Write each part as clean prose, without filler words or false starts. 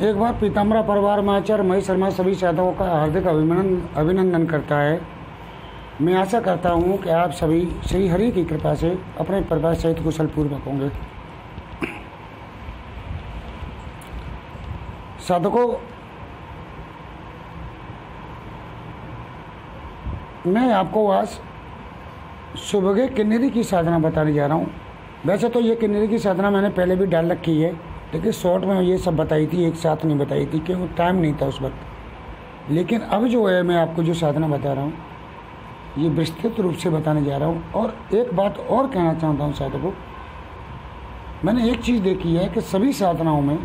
एक बार पीताम्बरा परिवार में आचार्य महेश शर्मा सभी साधकों का हार्दिक अभिनंदन करता है। मैं आशा करता हूँ कि आप सभी श्री हरि की कृपा से अपने परिवार सहित कुशल पूर्वक होंगे। साधकों, मैं आपको आज सुबह किन्नरी की साधना बताने जा रहा हूँ। वैसे तो ये किन्नरी की साधना मैंने पहले भी डाल रखी है, लेकिन शॉर्ट में ये सब बताई थी, एक साथ नहीं बताई थी क्योंकि टाइम नहीं था उस वक्त। लेकिन अब जो है मैं आपको जो साधना बता रहा हूँ ये विस्तृत रूप से बताने जा रहा हूँ। और एक बात और कहना चाहता हूँ साधकों, मैंने एक चीज़ देखी है कि सभी साधनाओं में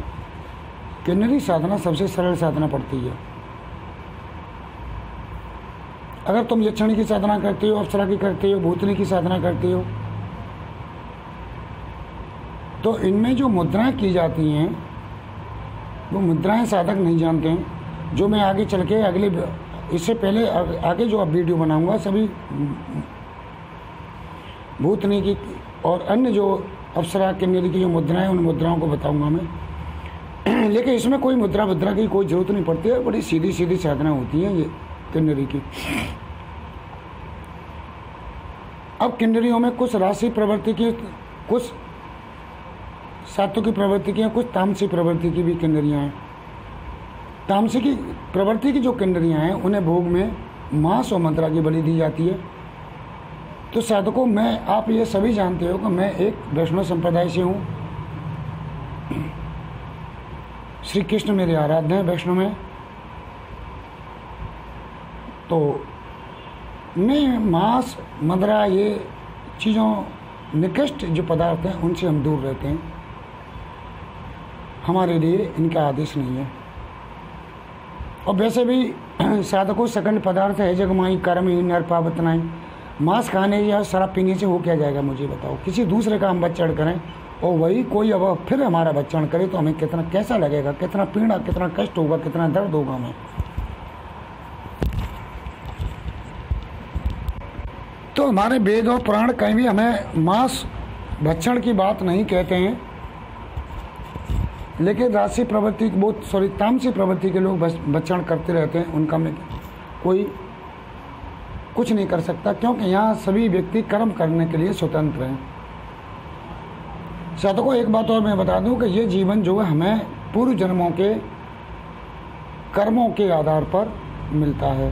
किन्नरी साधना सबसे सरल साधना पड़ती है। अगर तुम यक्षिणी की साधना करते हो, अप्सरा की करते हो, भूतनी की साधना करते हो, तो इनमें जो मुद्राएं की जाती हैं वो मुद्राएं साधक नहीं जानते हैं। जो मैं आगे चल के अगले इससे पहले आगे जो अब वीडियो बनाऊंगा सभी भूतनी की और अन्य जो अप्सरा किन्नरी की जो मुद्राएं उन मुद्राओं को बताऊंगा मैं। लेकिन इसमें कोई मुद्रा की कोई ज़रूरत नहीं पड़ती है, बड़ी सीधी सीधी साधना होती हैं ये किन्नरी की। अब किन्नरियों में कुछ राशि प्रवृत्ति की, कुछ सात्विक की प्रवृत्ति की हैं, कुछ तामसिक प्रवृत्ति की भी किन्नरियाँ हैं। तामसिक की प्रवृत्ति की जो किन्नरियाँ हैं उन्हें भोग में मांस और मंत्रा की बलि दी जाती है। तो साधकों, मैं आप ये सभी जानते हो कि मैं एक वैष्णव संप्रदाय से हूँ। श्री कृष्ण मेरे आराध्य हैं वैष्णव में। तो मैं मांस मंत्रा ये चीज़ों निकृष्ट जो पदार्थ हैं उनसे हम दूर रहते हैं। हमारे लिए इनका आदेश नहीं है। और वैसे भी साधकों, सकंड पदार्थ है जगमाई कर्महीन नर पावतनाई। मांस खाने या शराब पीने से हो क्या जाएगा मुझे बताओ। किसी दूसरे का हम बच्चन करें और वही कोई अब फिर हमारा बच्चन करे तो हमें कितना कैसा लगेगा, कितना पीड़ा, कितना कष्ट होगा, कितना दर्द होगा हमें। तो हमारे वेद और पुराण कहीं भी हमें मांस भक्षण की बात नहीं कहते हैं। लेकिन राशि प्रवृत्ति तामसिक प्रवृत्ति के लोग भक्षण करते रहते हैं, उनका में कोई कुछ नहीं कर सकता, क्योंकि यहाँ सभी व्यक्ति कर्म करने के लिए स्वतंत्र हैं। साधकों, एक बात और मैं बता दूं कि ये जीवन जो है हमें पूर्व जन्मों के कर्मों के आधार पर मिलता है।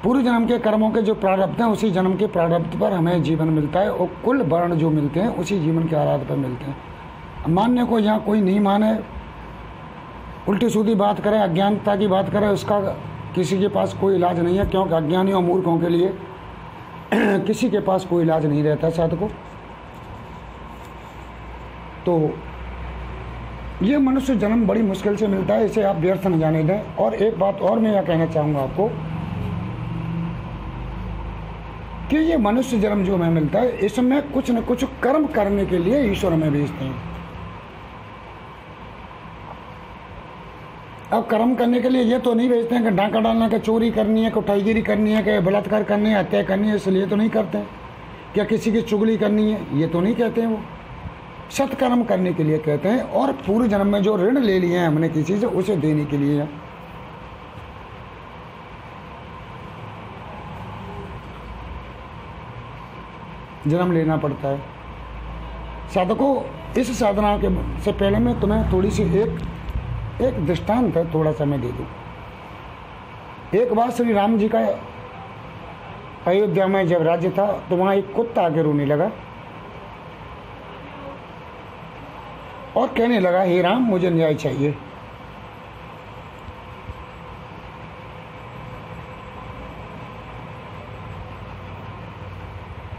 पूर्व जन्म के कर्मों के जो प्रारब्ध हैं उसी जन्म के प्रारब्ध पर हमें जीवन मिलता है, और कुल वर्ण जो मिलते हैं उसी जीवन के आधार पर मिलते हैं। मानने को यहाँ कोई नहीं माने, उल्टी सीधी बात करे, अज्ञानता की बात करे, उसका किसी के पास कोई इलाज नहीं है, क्योंकि अज्ञानियों और मूर्खों के लिए किसी के पास कोई इलाज नहीं रहता साधकों। तो ये मनुष्य जन्म बड़ी मुश्किल से मिलता है, इसे आप व्यर्थ न जाने दें। और एक बात और मैं यह कहना चाहूँगा आपको कि ये मनुष्य जन्म जो हमें मिलता है इसमें कुछ न कुछ कर्म करने के लिए ईश्वर हमें भेजते हैं। अब कर्म करने के लिए ये तो नहीं भेजते हैं कि डाका डालना, कि चोरी करनी है, कि उठाईगिरी करनी है, कि बलात्कार करनी है, हत्या करनी है, इसलिए तो नहीं करते हैं। क्या किसी की चुगली करनी है, ये तो नहीं कहते हैं। वो सत्कर्म करने के लिए कहते हैं, और पूर्व जन्म में जो ऋण ले लिए हैं हमने किसी से उसे देने के लिए है। जन्म लेना पड़ता है। साधकों, इस साधना के से पहले मैं तुम्हें थोड़ी सी एक दृष्टांत है, थोड़ा सा मैं दे दूं। एक बार श्री राम जी का अयोध्या में जब राज्य था तो वहाँ एक कुत्ता आके रोने लगा और कहने लगा, हे राम, मुझे न्याय चाहिए।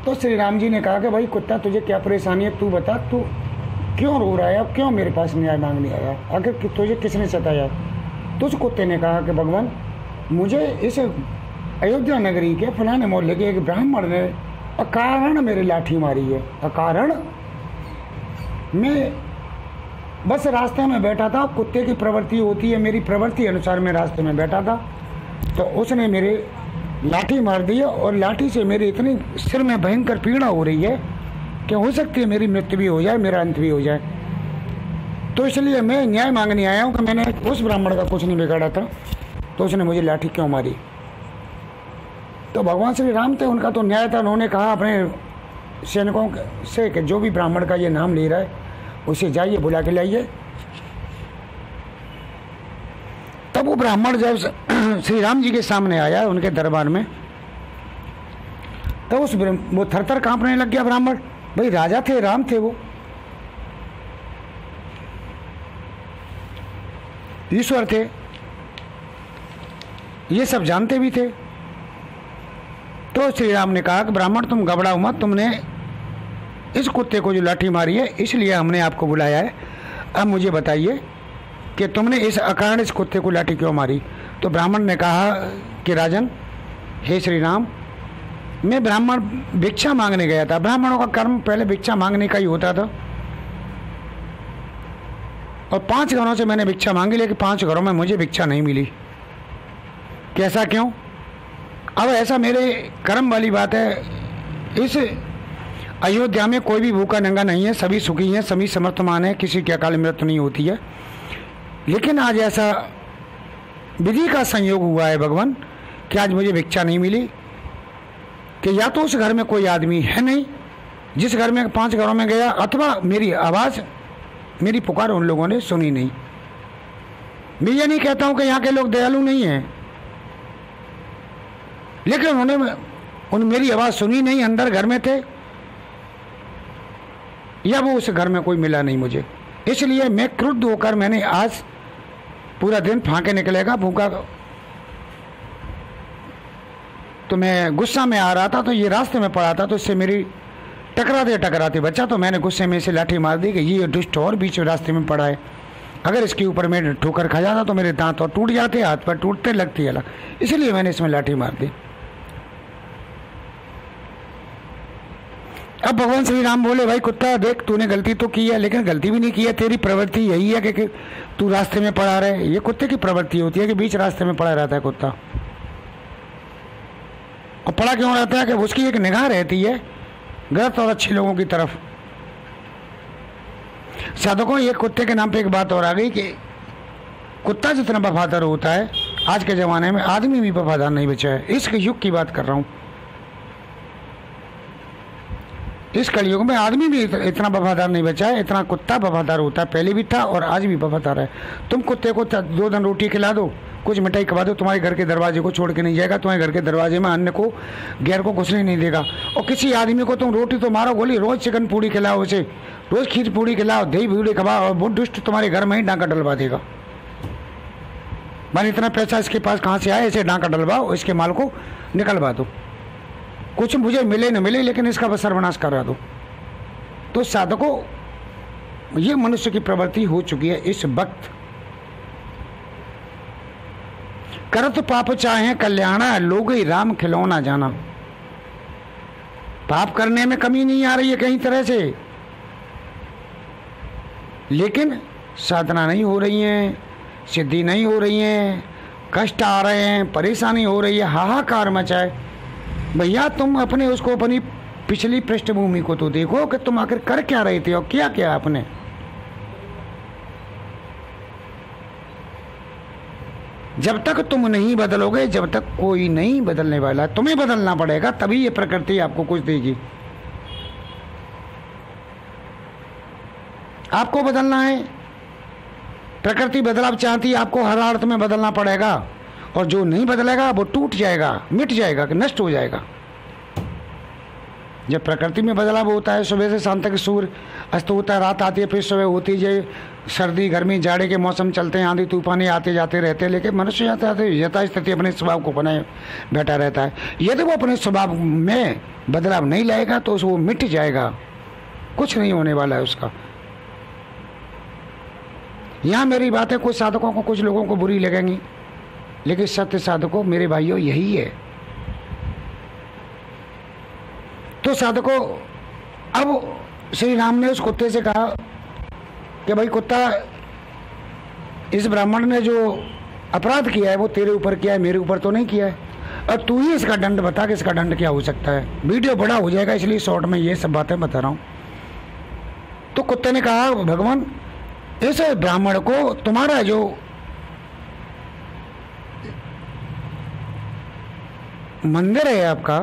तो श्री राम जी ने कहा कि भाई कुत्ता, तुझे क्या परेशानी है, तू बता, तू क्यों रो रहा है, अब क्यों मेरे पास न्याय मांगने आया, आखिर तुझे किसने सताया। तो उस कुत्ते ने कहा कि भगवान, मुझे इस अयोध्या नगरी के फलाने मोहल्ले के एक ब्राह्मण ने अकारण मेरे लाठी मारी है। अकारण मैं बस रास्ते में बैठा था, कुत्ते की प्रवृत्ति होती है, मेरी प्रवृत्ति अनुसार मैं रास्ते में बैठा था, तो उसने मेरे लाठी मार दी है और लाठी से मेरी इतनी सिर में भयंकर पीड़ा हो रही है कि हो सकती है मेरी मृत्यु भी हो जाए, मेरा अंत भी हो जाए। तो इसलिए मैं न्याय मांगने आया हूँ कि मैंने उस ब्राह्मण का कुछ नहीं बिगाड़ा था, तो उसने मुझे लाठी क्यों मारी। तो भगवान श्री राम थे, उनका तो न्याय था। उन्होंने कहा अपने सैनिकों से कि जो भी ब्राह्मण का ये नाम ले रहा है उसे जाइए बुला के लाइए। तब वो ब्राह्मण जब श्री राम जी के सामने आया उनके दरबार में, तो वो थरथर कांपने लग गया ब्राह्मण। भाई राजा थे, राम थे, वो ईश्वर थे, ये सब जानते भी थे। तो श्री राम ने कहा कि ब्राह्मण तुम घबराओ मत, तुमने इस कुत्ते को जो लाठी मारी है इसलिए हमने आपको बुलाया है। अब मुझे बताइए कि तुमने इस अकारण इस कुत्ते को लाठी क्यों मारी। तो ब्राह्मण ने कहा कि राजन, हे श्री राम, मैं ब्राह्मण भिक्षा मांगने गया था। ब्राह्मणों का कर्म पहले भिक्षा मांगने का ही होता था, और 5 घरों से मैंने भिक्षा मांगी, लेकिन 5 घरों में मुझे भिक्षा नहीं मिली। कैसा क्यों? अब ऐसा मेरे कर्म वाली बात है, इस अयोध्या में कोई भी भूखा नंगा नहीं है, सभी सुखी हैं, सभी समर्थमान हैं, किसी की अकाल मृत्यु नहीं होती है। लेकिन आज ऐसा विधि का संयोग हुआ है भगवान कि आज मुझे भिक्षा नहीं मिली, कि या तो उस घर में कोई आदमी है नहीं जिस घर में 5 घरों में गया, अथवा मेरी आवाज़, मेरी पुकार उन लोगों ने सुनी नहीं। मैं ये नहीं कहता हूं कि यहाँ के लोग दयालु नहीं हैं, लेकिन उन्होंने मेरी आवाज़ सुनी नहीं, अंदर घर में थे, या वो उस घर में कोई मिला नहीं मुझे। इसलिए मैं क्रुद्ध होकर मैंने आज पूरा दिन फांके निकलेगा भूखा, तो मैं गुस्सा में आ रहा था, तो ये रास्ते में पड़ा था, तो इससे मेरी टकराते बचा, तो मैंने गुस्से में इसे लाठी मार दी कि ये दुष्ट और बीच रास्ते में पड़ा है, अगर इसके ऊपर मैं ठोकर खा जाता तो मेरे दांत और टूट जाते, हाथ पर टूटते लगती है, इसलिए मैंने इसमें लाठी मार दी। अब भगवान श्री राम बोले, भाई कुत्ता देख, तूने गलती तो की है, लेकिन गलती भी नहीं की है, तेरी प्रवृत्ति यही है कि तू रास्ते में पड़ा रहे। ये कुत्ते की प्रवृत्ति होती है कि बीच रास्ते में पड़ा रहता है कुत्ता। और पड़ा क्यों रहता है कि उसकी एक निगाह रहती है गलत और अच्छे लोगों की तरफ। साधकों, ये कुत्ते के नाम पे एक बात और आ गई कि कुत्ता जितना वफादार होता है, आज के ज़माने में आदमी भी वफादार नहीं बचा है। इस युग की बात कर रहा हूँ, इस कलयुग में आदमी भी इतना वफादार नहीं बचा है, इतना कुत्ता वफादार होता है। पहले भी था और आज भी वफादार है। तुम कुत्ते को 2 दिन रोटी खिला दो, कुछ मिठाई खवा दो, तुम्हारे घर के दरवाजे को छोड़ के नहीं जाएगा, तुम्हारे घर के दरवाजे में अन्य को, गैर को घुसने नहीं देगा। और किसी आदमी को तुम रोटी तो मारो गोली, रोज चिकन पूड़ी खिलाओ उसे, रोज खीर पूड़ी खिलाओ, दही पूड़ी खवाओ, और वो दुष्ट तुम्हारे घर में ही डांका डलवा देगा। मान इतना पैसा इसके पास कहाँ से आया, इसे डांका डलवाओ, इसके माल को निकलवा दो, कुछ मुझे मिले न मिले, लेकिन इसका बस सर्वनाश करा दो। तो साधकों, ये मनुष्य की प्रवृत्ति हो चुकी है इस वक्त। करत पाप चाहे कल्याणा, लोग ही राम खिलौना जाना। पाप करने में कमी नहीं आ रही है कहीं तरह से, लेकिन साधना नहीं हो रही है, सिद्धि नहीं हो रही है, कष्ट आ रहे हैं, परेशानी हो रही है, हाहाकार मचा है। भैया तुम अपने उसको, अपनी पिछली पृष्ठभूमि को तो देखो कि तुम आखिर कर क्या रहे थे और क्या क्या आपने। जब तक तुम नहीं बदलोगे, जब तक कोई नहीं बदलने वाला, तुम्हें बदलना पड़ेगा, तभी ये प्रकृति आपको कुछ देगी। आपको बदलना है, प्रकृति बदलाव चाहती है, आपको हर अर्थ में बदलना पड़ेगा, और जो नहीं बदलेगा वो टूट जाएगा, मिट जाएगा, नष्ट हो जाएगा। जब प्रकृति में बदलाव होता है, सुबह से शाम तक सूर्य अस्त होता है, रात आती है, फिर सुबह होती है, सर्दी गर्मी जाड़े के मौसम चलते हैं, आंधी तूफान आते जाते रहते हैं, लेकिन मनुष्य यथास्थिति अपने स्वभाव को बनाए बैठा रहता है। यदि वो अपने स्वभाव में बदलाव नहीं लाएगा तो वो मिट जाएगा, कुछ नहीं होने वाला है उसका। यहाँ मेरी बातें कुछ साधकों को, कुछ लोगों को बुरी लगेंगी, लेकिन सत्य साधकों, मेरे भाइयों, यही है। तो साधकों, अब श्री राम ने उस कुत्ते से कहा कि भाई कुत्ता, इस ब्राह्मण ने जो अपराध किया है वो तेरे ऊपर किया है, मेरे ऊपर तो नहीं किया है, और तू ही इसका दंड बता कि इसका दंड क्या हो सकता है। वीडियो बड़ा हो जाएगा, इसलिए शॉर्ट में ये सब बातें बता रहा हूँ। तो कुत्ते ने कहा भगवान इस ब्राह्मण को तुम्हारा जो मंदिर है, आपका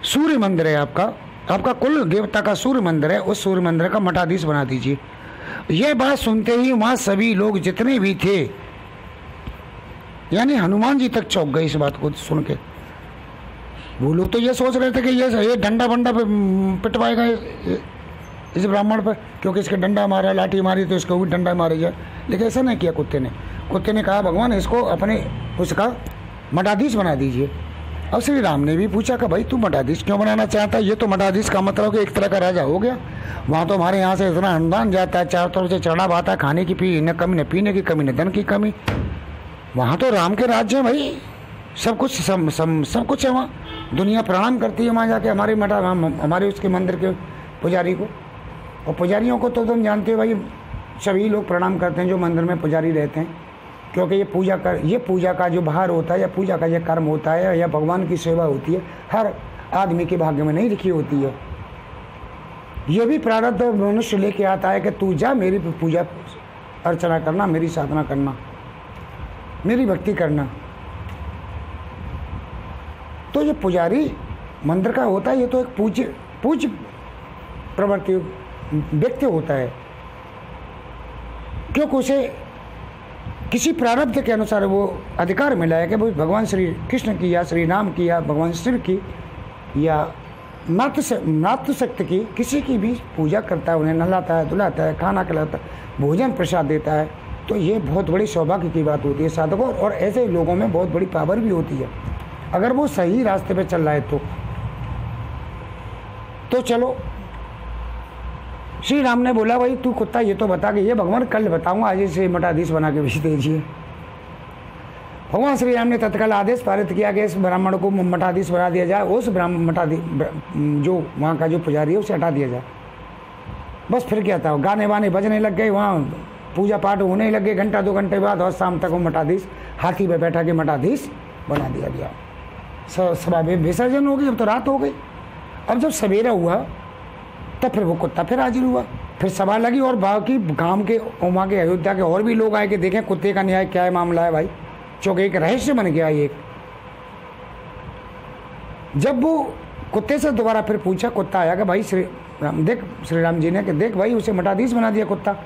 सूर्य मंदिर है, आपका कुल देवता का सूर्य मंदिर है, उस सूर्य मंदिर का मठाधीश बना दीजिए। यह बात सुनते ही वहां सभी लोग जितने भी थे, यानी हनुमान जी तक चौंक गए इस बात को सुन के। वो लोग तो ये सोच रहे थे कि ये डंडा बंडा पे पिटवाएगा इस ब्राह्मण पर, क्योंकि इसके डंडा मारा, लाठी मारी तो इसको भी डंडा मारे जाए। लेकिन ऐसा नहीं किया कुत्ते ने कहा भगवान इसको अपने उसका मठाधीश बना दीजिए। अब श्री राम ने भी पूछा कि भाई तू मठाधीश क्यों बनाना चाहता है? ये तो मठाधीश का मतलब कि एक तरह का राजा हो गया। वहाँ तो हमारे यहाँ से इतना अनुदान जाता है, चारों तरफ से चढ़ाव आता है, खाने की न कमी, न पीने की कमी, न धन की कमी। वहाँ तो राम के राज्य है भाई, सब कुछ है वहाँ। दुनिया प्रणाम करती है वहाँ जाके हमारे उसके मंदिर के पुजारी को। और पुजारियों को तो तुम जानते हो भाई, सभी लोग प्रणाम करते हैं जो मंदिर में पुजारी रहते हैं, क्योंकि ये पूजा का जो भार होता है, या पूजा का ये कर्म होता है, या भगवान की सेवा होती है, हर आदमी के भाग्य में नहीं लिखी होती है। ये भी प्रारब्ध मनुष्य लेके आता है कि तू जा मेरी पूजा अर्चना करना, मेरी साधना करना, मेरी भक्ति करना। तो ये पुजारी मंदिर का होता है, ये तो एक पूज्य प्रवृत्ति व्यक्ति होता है, क्योंकि उसे किसी प्रारब्ध के अनुसार वो अधिकार मिला है कि भाई भगवान श्री कृष्ण की या श्री राम की या भगवान शिव की या मातृशक्ति की किसी की भी पूजा करता है, उन्हें नहलाता है, धुलाता है, खाना खिलाता है, भोजन प्रसाद देता है। तो ये बहुत बड़ी सौभाग्य की बात होती है साधकों, और ऐसे लोगों में बहुत बड़ी पावर भी होती है अगर वो सही रास्ते पे चल रहा है तो चलो। श्री राम ने बोला भाई तू कुत्ता ये तो बता कि ये भगवान कल बताऊंगा, आज इसे मठाधीश बना के भेज दीजिए। भगवान श्री राम ने तत्काल आदेश पारित किया कि इस ब्राह्मण को मठाधीश बना दिया जाए, उस जो वहाँ का जो पुजारी है उसे हटा दिया जाए। बस फिर क्या था, गाने वाने बजने लग गए, वहाँ पूजा पाठ होने लग गए, घंटा 2 घंटे बाद, और शाम तक वो मठाधीश हाथी पे बैठा के मठाधीश बना दिया गया। सभा में विसर्जन हो गई, अब तो रात हो गई। अब जब सवेरा हुआ तब फिर वो कुत्ता फिर हाजिर हुआ, फिर सभा लगी, और बाकी गांव के वहाँ के अयोध्या के और भी लोग आए कि देखें कुत्ते का न्याय क्या है, मामला है भाई, चूंकि एक रहस्य बन गया एक। जब वो कुत्ते से दोबारा फिर पूछा, कुत्ता आया कि भाई श्री राम जी ने कि देख भाई उसे मठाधीश बना दिया कुत्ता,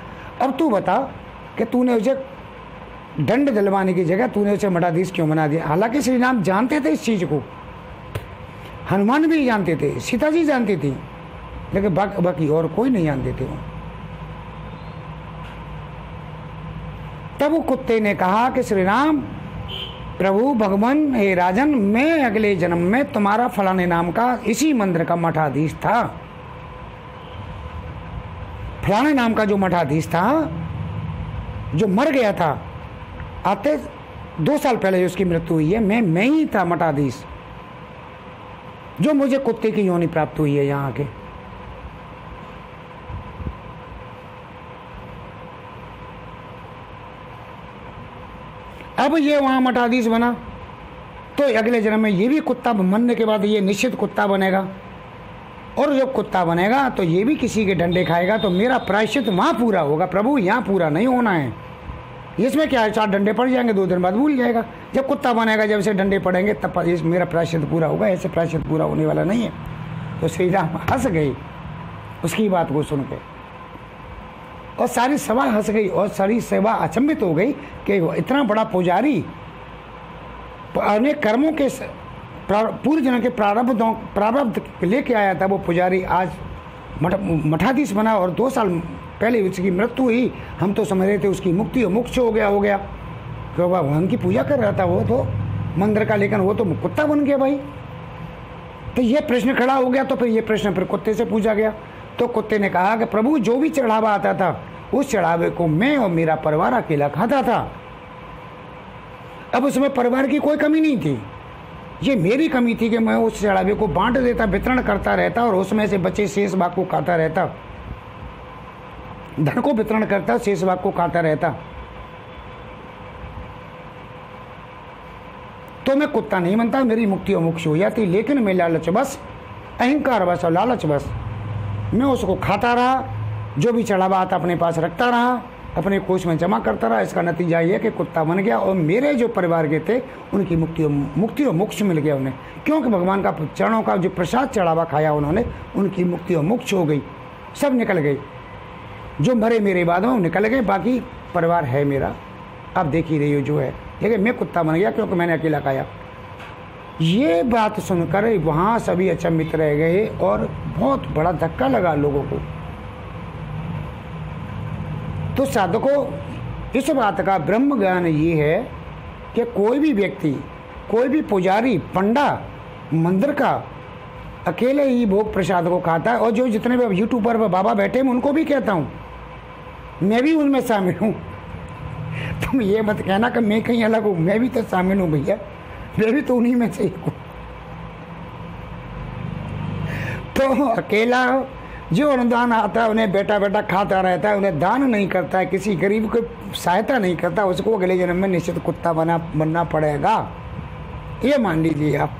अब तू बता कि तूने उसे दंड दिलवाने की जगह तूने उसे मठाधीश क्यों बना दिया? हालांकि श्री राम जानते थे इस चीज को, हनुमान भी जानते थे, सीता जी जानती थी, लेकिन बाकी और कोई नहीं जानते थे। तब वो कुत्ते ने कहा कि श्री राम प्रभु भगवान हे राजन, मैं अगले जन्म में तुम्हारा फलाने नाम का इसी मंदिर का मठाधीश था। फलाने नाम का जो मठाधीश था, जो मर गया था, आते 2 साल पहले उसकी मृत्यु हुई है, मैं ही था मठाधीश, जो मुझे कुत्ते की योनि प्राप्त हुई है यहाँ के। अब ये वहां मठाधीश बना, तो अगले जन्म में ये भी कुत्ता मरने के बाद ये निश्चित कुत्ता बनेगा, और जब कुत्ता बनेगा तो ये भी किसी के डंडे खाएगा, तो मेरा प्रायश्चित वहां पूरा होगा। प्रभु यहाँ पूरा नहीं होना है, इसमें क्या है, 4 डंडे पड़ जाएंगे, 2 दिन बाद भूल जाएगा। जब कुत्ता बनेगा, जब इसे डंडे पड़ेंगे तब मेरा प्रायश्चित पूरा होगा, ऐसे प्रायश्चित पूरा होने वाला नहीं है। तो श्री राम हंस गई उसकी बात को सुन के, और सारी सभा हंस गई, और सारी सभा अचंभित हो गई कि इतना बड़ा पुजारी अनेक कर्मों के पूर्व जन्म के प्रारब्ध लेके आया था, वो पुजारी आज मठाधीश बना, और 2 साल पहले उसकी मृत्यु हुई। हम तो समझ रहे थे उसकी मुक्ति और मोक्ष हो गया, क्यों भगवान की पूजा कर रहा था वो तो मंदिर का, लेकिन वो तो कुत्ता बन गया भाई। तो ये प्रश्न खड़ा हो गया, तो फिर ये प्रश्न फिर कुत्ते से पूछा गया। तो कुत्ते ने कहा कि प्रभु जो भी चढ़ावा आता था उस चढ़ावे को मैं और मेरा परिवार अकेला खाता था। अब उसमें परिवार की कोई कमी नहीं थी, ये मेरी कमी थी कि मैं उस चढ़ावे को बांट देता, वितरण करता रहता, और उसमें से बचे शेष भाग को खाता रहता, धन को वितरण करता, शेष भाग को खाता रहता। तो मैं कुत्ता नहीं बनता, मेरी मुक्ति और मोक्ष हो जाती। लेकिन मैं लालच बस, अहंकार बस और लालच बस, मैं उसको खाता रहा, जो भी चढ़ावा आता अपने पास रखता रहा, अपने कोष में जमा करता रहा। इसका नतीजा ये कि कुत्ता बन गया और मेरे जो परिवार के थे उनकी मुक्ति और मोक्ष मिल गया उन्हें, क्योंकि भगवान का चरणों का जो प्रसाद चढ़ावा खाया उन्होंने, उनकी मुक्ति और मोक्ष हो गई, सब निकल गए। जो मरे मेरे बाद में निकल गए, बाकी परिवार है मेरा, आप देख ही रही हो जो है। लेकिन मैं कुत्ता बन गया क्योंकि मैंने अकेला खाया। ये बात सुनकर वहाँ सभी अचंभित रह गए और बहुत बड़ा धक्का लगा लोगों को। तो साधकों, इस बात का ब्रह्म ज्ञान ये है कि कोई भी व्यक्ति, कोई भी पुजारी, पंडा, मंदिर का अकेले ही भोग प्रसाद को खाता है। और जो जितने भी यूट्यूबर पर बाबा बैठे हैं उनको भी कहता हूँ, मैं भी उनमें शामिल हूँ। तुम ये मत कहना कि मैं कहीं अलग हूँ, मैं भी तो शामिल हूँ भैया, मैं भी तो उन्हीं में से हूँ। तो अकेला जो अनुदान आता है उन्हें बेटा बेटा खाता रहता है, उन्हें दान नहीं करता है, किसी गरीब को सहायता नहीं करता, उसको अगले जन्म में निश्चित कुत्ता बनना पड़ेगा, ये मान लीजिए आप।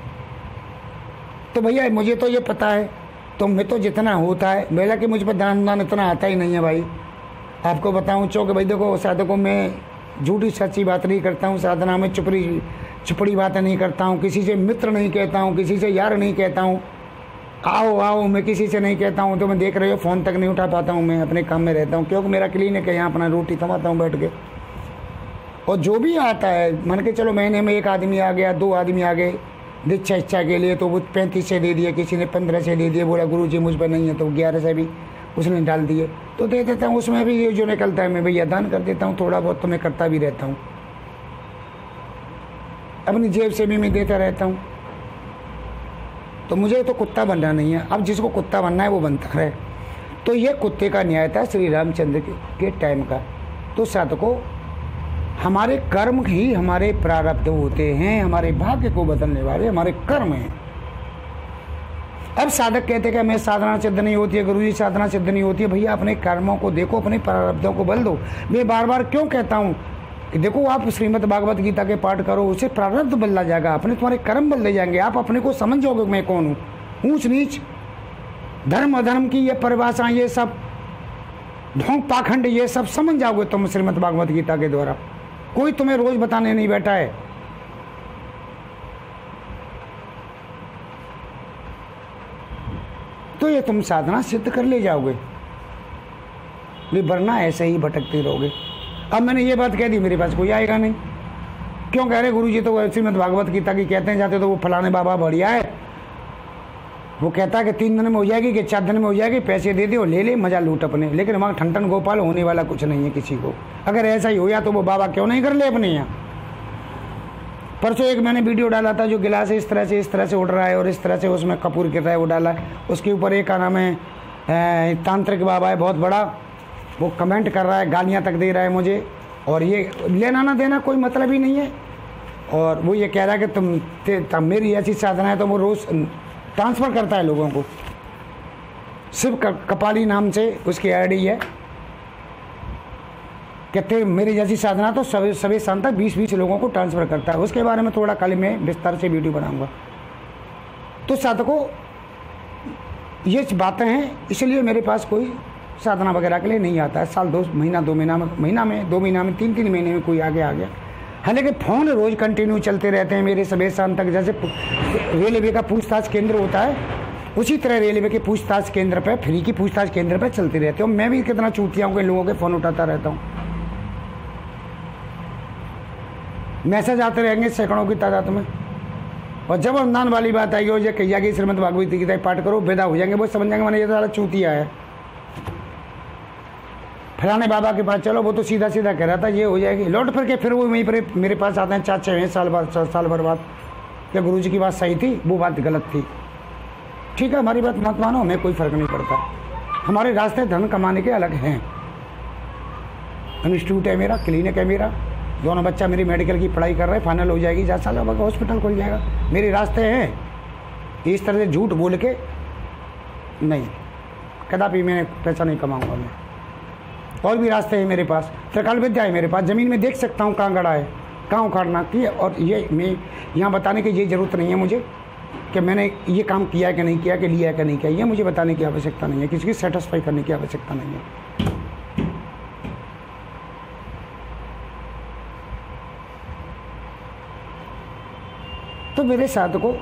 तो भैया मुझे तो ये पता है, तो मैं तो जितना होता है बेला कि मुझ पर दान इतना आता ही नहीं है भाई। आपको बताऊं चौक भाई, देखो साधकों में झूठी सच्ची बात नहीं करता हूँ, साधना में चुपड़ी बातें नहीं करता हूँ, किसी से मित्र नहीं कहता हूँ, किसी से यार नहीं कहता हूँ, आओ आओ मैं किसी से नहीं कहता हूँ। तो मैं देख रहे हो फ़ोन तक नहीं उठा पाता हूँ, मैं अपने काम में रहता हूँ, क्योंकि मेरा क्लिनिक है, यहाँ अपना रोटी थमाता हूँ बैठ के। और जो भी आता है, मान के चलो महीने में 1 आदमी आ गया, 2 आदमी आ गए दीक्षा इच्छा के लिए, तो वो 35 से दे दिया, किसी ने 15 से दे दिए, बोला गुरुजी मुझ पर नहीं है, तो 11 से भी उसने डाल दिए, तो दे देता हूँ। उसमें भी ये जो निकलता है मैं भैया दान कर देता हूँ, थोड़ा बहुत तो मैं करता भी रहता हूँ, अपनी जेब से भी मैं देता रहता हूँ। तो मुझे तो कुत्ता बनना नहीं है, अब जिसको कुत्ता बनना है वो बनता है। तो ये कुत्ते का न्याय था श्री रामचंद्र के टाइम का। तो साधकों, हमारे कर्म ही हमारे प्रारब्ध होते हैं, हमारे भाग्य को बदलने वाले हमारे कर्म हैं। अब साधक कहते हैं कि मैं साधना सिद्ध नहीं होती है, गुरुजी साधना सिद्ध नहीं होती है। भैया अपने कर्मों को देखो, अपने प्रारब्धों को बदल दो। मैं बार बार क्यों कहता हूँ कि देखो आप श्रीमद् भागवत गीता के पाठ करो, उससे प्रारब्ध बदला जाएगा, अपने तुम्हारे कर्म बदले जाएंगे, आप अपने को समझ जाओगे मैं कौन हूँ। ऊंच नीच, धर्म अधर्म की ये परिभाषा, ये सब ढोंग पाखंड, ये सब समझ जाओगे तुम श्रीमद् भागवत गीता के द्वारा। कोई तुम्हें रोज बताने नहीं बैठा है। तो ये तुम साधना सिद्ध कर ले जाओगे, वरना ऐसे ही भटकते रहोगे। अब मैंने ये बात कह दी, मेरे पास कोई आएगा नहीं। क्यों कह रहे गुरुजी तो श्रीमद् भागवत गीता की कहते हैं, जाते तो वो फलाने बाबा बढ़िया है, वो कहता है कि 3 दिन में हो जाएगी कि 4 दिन में हो जाएगी, पैसे दे दो, ले ले, मजा लूट अपने। लेकिन वहाँ ठन गोपाल होने वाला कुछ नहीं है किसी को। अगर ऐसा ही होया तो वो बाबा क्यों नहीं कर ले अपने यहाँ। परसों एक मैंने वीडियो डाला था, जो गिलास इस तरह से उड़ रहा है और इस तरह से उसमें कपूर गिर रहा है, वो डाला। उसके ऊपर एक का नाम है तांत्रिक बाबा है बहुत बड़ा, वो कमेंट कर रहा है, गालियाँ तक दे रहा है मुझे, और ये लेना ना देना कोई मतलब ही नहीं है। और वो ये कह रहा है कि तुम मेरी ऐसी साधना है, तो वो रोज़ ट्रांसफ़र करता है लोगों को, सिर्फ कपाली नाम से उसकी आईडी है। कहते मेरी जैसी साधना तो सभी शाम तक 20-20 लोगों को ट्रांसफ़र करता है। उसके बारे में थोड़ा कल मैं विस्तार से वीडियो बनाऊंगा। तो साधकों, ये बातें हैं, इसलिए मेरे पास कोई साधना वगैरह के लिए नहीं आता है। साल 2 महीना 2 महीना में 2 महीना में 3 महीने में कोई आगे आ गया। हालांकि फ़ोन रोज़ कंटिन्यू चलते रहते हैं मेरे सुबह शाम तक। जैसे रेलवे का पूछताछ केंद्र होता है, उसी तरह रेलवे के पूछताछ केंद्र पर, फ्री की पूछताछ केंद्र पर चलते रहते हो। मैं भी कितना चूतिया हूँ कि लोगों के फ़ोन उठाता रहता हूँ। मैसेज आते रहेंगे सैकड़ों की तादाद में। और जब अनुदान वाली बात आएगी, और कहिया कि श्रीमद् भागवत गीता पाठ करो, बेदा हो जाएंगे, वो समझ जाएंगे मैंने ये तो चूतिया है। फलाने बाबा के पास चलो, वो तो सीधा कह रहा था ये हो जाएगी। लौट फिर के फिर वो वहीं पर मेरे पास आते हैं 4-6 साल भर बाद, क्या गुरुजी की बात सही थी, वो बात गलत थी। ठीक है, हमारी बात मत मानो, हमें कोई फ़र्क नहीं पड़ता। हमारे रास्ते धन कमाने के अलग हैं। इंस्टीट्यूट है मेरा, क्लिनिक है मेरा, दोनों बच्चा मेरी मेडिकल की पढ़ाई कर रहे हैं, फाइनल हो जाएगी, 4 साल बाद हॉस्पिटल खुल जाएगा। मेरे रास्ते हैं, इस तरह से झूठ बोल के नहीं, कदापि मैं पैसा नहीं कमाऊँगा मैं। और भी रास्ते हैं मेरे पास, त्रिकाल विद्या है मेरे पास, ज़मीन में देख सकता हूँ कहाँ गड़ा है, कहाँ उखाड़ना की। और ये मैं यहाँ बताने की ये ज़रूरत नहीं है मुझे कि मैंने ये काम किया है कि नहीं किया, कि लिया है कि नहीं किया, ये मुझे बताने की आवश्यकता नहीं है, किसी की सेटिस्फाई करने की आवश्यकता नहीं है। तो मेरे साधकों,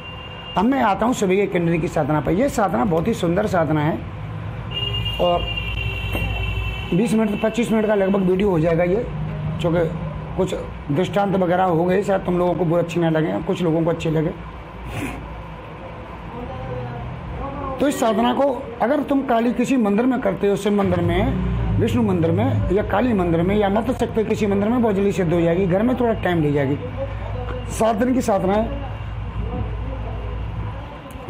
अब मैं आता हूँ सुबह किन्नरी की साधना पर। यह साधना बहुत ही सुंदर साधना है और 20 मिनट 25 मिनट का लगभग वीडियो हो जाएगा ये, चूँकि कुछ दृष्टांत वगैरह हो गए, शायद तुम लोगों को बहुत अच्छी ना लगे, कुछ लोगों को अच्छे लगे। तो इस साधना को अगर तुम काली किसी मंदिर में करते हो, शिव मंदिर में, विष्णु मंदिर में, या काली मंदिर में, या मत सकते किसी मंदिर में, बहुत जल्दी सिद्ध हो जाएगी। घर में थोड़ा टाइम ले जाएगी। 7 दिन की साधना है,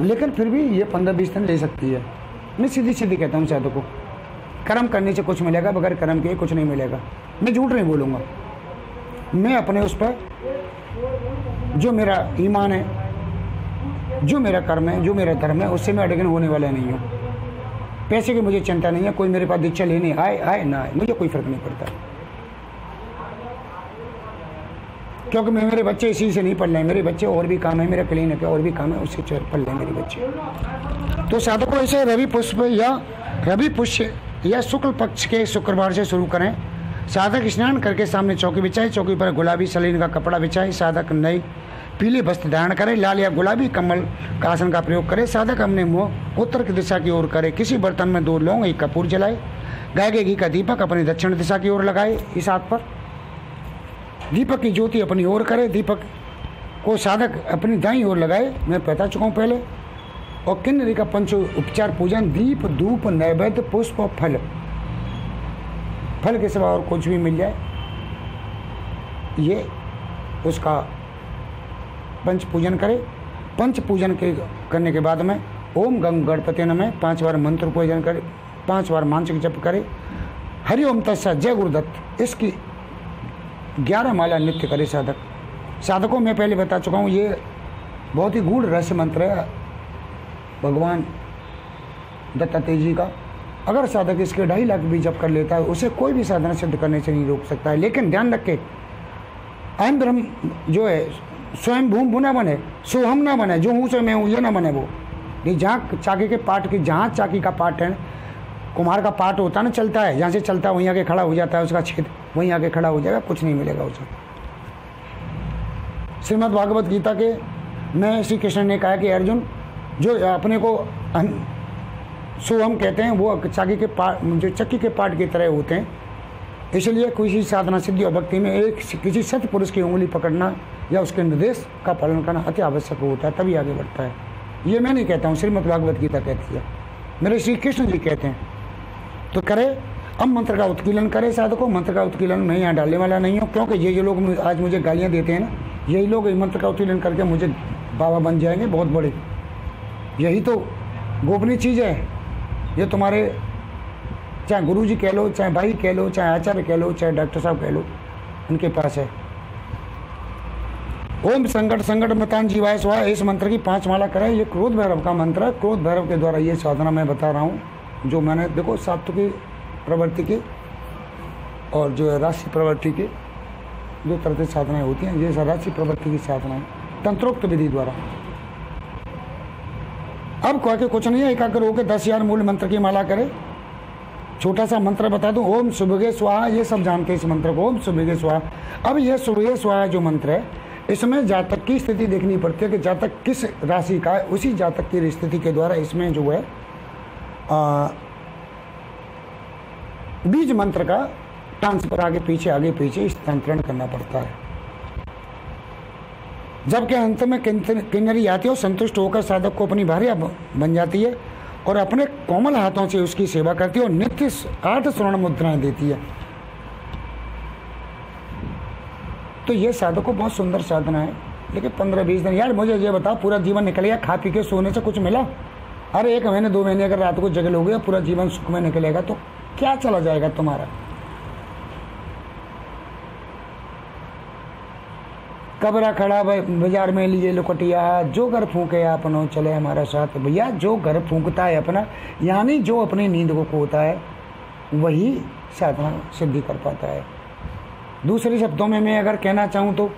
लेकिन फिर भी ये 15-20 दिन ले सकती है। मैं सीधी सीधी कहता हूँ साधकों को, कर्म करने से कुछ मिलेगा, बगैर कर्म के कुछ नहीं मिलेगा। मैं झूठ नहीं बोलूँगा। मैं अपने उस पर जो मेरा ईमान है, जो मेरा कर्म है, जो मेरा धर्म है, उससे मैं अड़गन होने वाला नहीं हूँ। पैसे की मुझे चिंता नहीं है। कोई मेरे पास दीक्षा लेने आए ना आए, मुझे कोई फर्क नहीं पड़ता, क्योंकि मेरे बच्चे इसी से नहीं पढ़ रहे। मेरे बच्चे और भी काम है, मेरा क्लिनिक है और भी काम है, उससे पढ़ रहे मेरे बच्चे। तो साधकों ऐसे रवि पुष्य या शुक्ल पक्ष के शुक्रवार से शुरू करें। साधक स्नान करके सामने चौकी बिछाए, चौकी पर गुलाबी सलीन का कपड़ा बिछाए। साधक नई पीले वस्त्र धारण करे, लाल या गुलाबी कमल का आसन का प्रयोग करे। साधक अपने मुंह उत्तर की दिशा की ओर करे। किसी बर्तन में 2 लौंग, 1 कपूर जलाए। गाय के घी का दीपक अपनी दक्षिण दिशा की ओर लगाए। इस हाथ पर दीपक की ज्योति अपनी ओर करे। दीपक को साधक अपनी दाईं ओर लगाए, मैं बता चुका हूँ पहले। और किन्नरी का पंच उपचार पूजन, दीप, धूप, नैवेद्य, पुष्प और फल के सिवा और कुछ भी मिल जाए, ये उसका पंच पूजन करे। पंच पूजन के करने के बाद में ओम गंग गणपति नमः 5 बार मंत्र पूजन करे, 5 बार मानसिक जप करे। हरि ओम तत्सत, जय गुरुदत्त, इसकी 11 माला नित्य करे साधकों। मैं पहले बता चुका हूँ, ये बहुत ही गूढ़ रहस्य मंत्र है भगवान दत्तात्रेय जी का। अगर साधक इसके 2.5 लाख भी जप कर लेता है, उसे कोई भी साधना सिद्ध करने से नहीं रोक सकता है। लेकिन ध्यान रखे, अहम ब्रह्म जो है, स्वयं भूम भू ना बने, सो हम ना बने, जो हूँ सो मैं हूँ, ये ना बने। वो नहीं, जहाँ चाकी के पार्ट की, जहाँ चाकी का पार्ट है, कुम्हार का पार्ट होता है ना, चलता है, जहाँ से चलता है वहीं आके खड़ा हो जाता है, उसका छेद वहीं आके खड़ा हो जाएगा, कुछ नहीं मिलेगा उसे। श्रीमद् भागवत गीता के में श्री कृष्ण ने कहा कि अर्जुन, जो अपने को सो हम कहते हैं, वो चाकी के पार्ट, जो चक्की के पार्ट की तरह होते हैं। इसलिए किसी साधना सिद्धि और भक्ति में किसी सत्य पुरुष की उंगली पकड़ना या उसके निर्देश का पालन करना अति आवश्यक होता है, तभी आगे बढ़ता है। ये मैं नहीं कहता हूँ, श्रीमद् भागवत गीता कहती है, मेरे श्री कृष्ण जी कहते हैं। तो करे, अब मंत्र का उत्कीलन करे साधकों। मंत्र का उत्कीलन मैं यहाँ डालने वाला नहीं हूँ, क्योंकि ये जो लोग आज मुझे गालियाँ देते हैं ना, यही लोग मंत्र का उत्कीलन करके मुझे बाबा बन जाएंगे बहुत बड़े। यही तो गोपनीय चीज़ है। ये तुम्हारे चाहे गुरु जी कह लो, चाहे भाई कह लो, चाहे आचार्य कह लो, चाहे डॉक्टर साहब कह लो, उनके पास है। ओम संकट संकट मतान जीवाय स्वाहा, इस मंत्र की 5 माला करें। ये क्रोध भैरव का मंत्र है। क्रोध भैरव के द्वारा ये साधना मैं बता रहा हूँ, जो मैंने देखो सात्विकी प्रवृत्ति की और जो है राशि प्रवृत्ति की 2 तरह से साधनाएँ होती हैं। ये राशि प्रवृत्ति की साधनाएँ तंत्रोक्त विधि द्वारा। अब कह के कुछ नहीं है, एकाग्र होकर 10,000 मूल मंत्र की माला करे। छोटा सा मंत्र बता दूं, ओम सुभगे स्वाहा, ये सब जानते हैं इस मंत्र को, ओम सुभगे स्वाहा। अब यह सुभगे स्वाहा जो मंत्र है, इसमें जातक की स्थिति देखनी पड़ती है कि जातक किस राशि का है, उसी जातक की स्थिति के द्वारा इसमें जो है बीज मंत्र का ट्रांसफर आगे पीछे स्थानांतरण करना पड़ता है। जबकि अंत में किन्नरी आती है, संतुष्ट होकर साधक को अपनी भार्या बन जाती है और अपने कोमल हाथों से उसकी सेवा करती है और नित्य 8 स्वर्ण मुद्राएं देती है। तो ये साधक को बहुत सुंदर साधना है। लेकिन 15-20 दिन, यार मुझे ये बताओ, पूरा जीवन निकल गया, खा पी के सोने से कुछ मिला? अरे 1 महीने 2 महीने अगर रात को जगल हो गया, पूरा जीवन सुख में निकलेगा तो क्या चला जाएगा तुम्हारा? कबरा खड़ा बाजार में लिए लुकटिया, जो घर फूके अपनो चले हमारा साथ। भैया जो घर फूकता है अपना, यानी जो अपनी नींद को खोता है, वही साधना सिद्धि कर पाता है। दूसरे शब्दों में मैं अगर कहना चाहूँ तो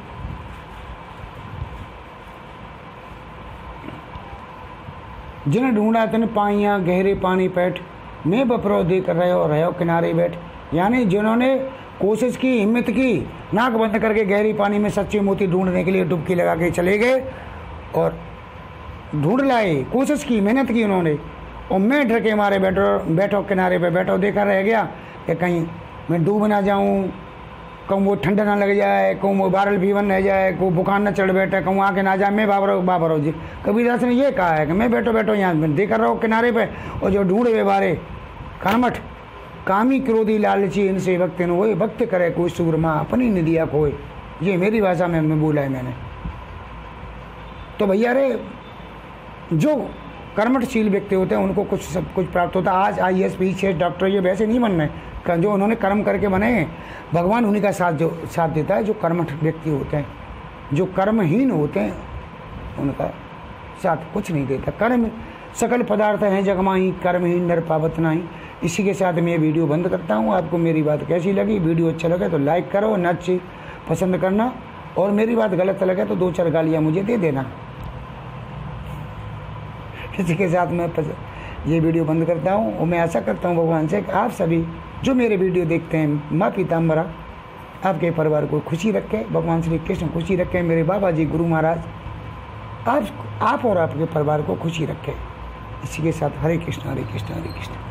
जिन्हें ढूंढा तने पाइया गहरे पानी पैठ, मैं बपरो देख रहो किनारे बैठ। यानी जिन्होंने कोशिश की, हिम्मत की, नाक बंद करके गहरी पानी में सच्चे मोती ढूंढने के लिए डुबकी लगा के चले गए, और ढूंढ लाए, कोशिश की, मेहनत की उन्होंने, और मैं डर के मारे बैठो किनारे पे बैठो, देखा रह गया कि कहीं मैं डूब ना जाऊं, कहूँ वो ठंडा ना लग जाए, कहूँ वो वायरल फीवर न जाए, को बुखार न चढ़ बैठे, कहूँ आके ना जाए। मैं बाबा जी कबीरदास ने ये कहा है कि मैं बैठो यहाँ देखा रहो किनारे पे, और जो ढूंढे बारे कर्मठ कामी क्रोधी लालची इनसे वक्त न होए, वक्त करे कोई सूरमा अपनी निदिया खोए। ये मेरी भाषा में बोला है मैंने। तो भैया रे, जो कर्मठशील व्यक्ति होते हैं उनको कुछ सब कुछ प्राप्त होता है। आज IAS PCS डॉक्टर ये वैसे नहीं बनने, जो उन्होंने कर्म करके बने हैं, भगवान उन्हीं का साथ देता है। जो कर्मठ व्यक्ति होते हैं, जो कर्महीन होते हैं, उनका साथ कुछ नहीं देता। कर्म सकल पदार्थ हैं जगमाही, कर्महीन नर पावत नहीं। इसी के साथ मैं ये वीडियो बंद करता हूँ। आपको मेरी बात कैसी लगी? वीडियो अच्छा लगे तो लाइक करो, न अच्छी पसंद करना, और मेरी बात गलत लगे तो 2-4 गालियाँ मुझे दे देना। इसी के साथ मैं ये वीडियो बंद करता हूँ, और मैं आशा करता हूँ भगवान से कि आप सभी जो मेरे वीडियो देखते हैं, माँ पीताम्बरा आपके परिवार को खुशी रखे, भगवान श्री कृष्ण खुशी रखे, मेरे बाबा जी गुरु महाराज आप और आपके परिवार को खुशी रखे। इसी के साथ हरे कृष्ण हरे कृष्ण हरे कृष्ण।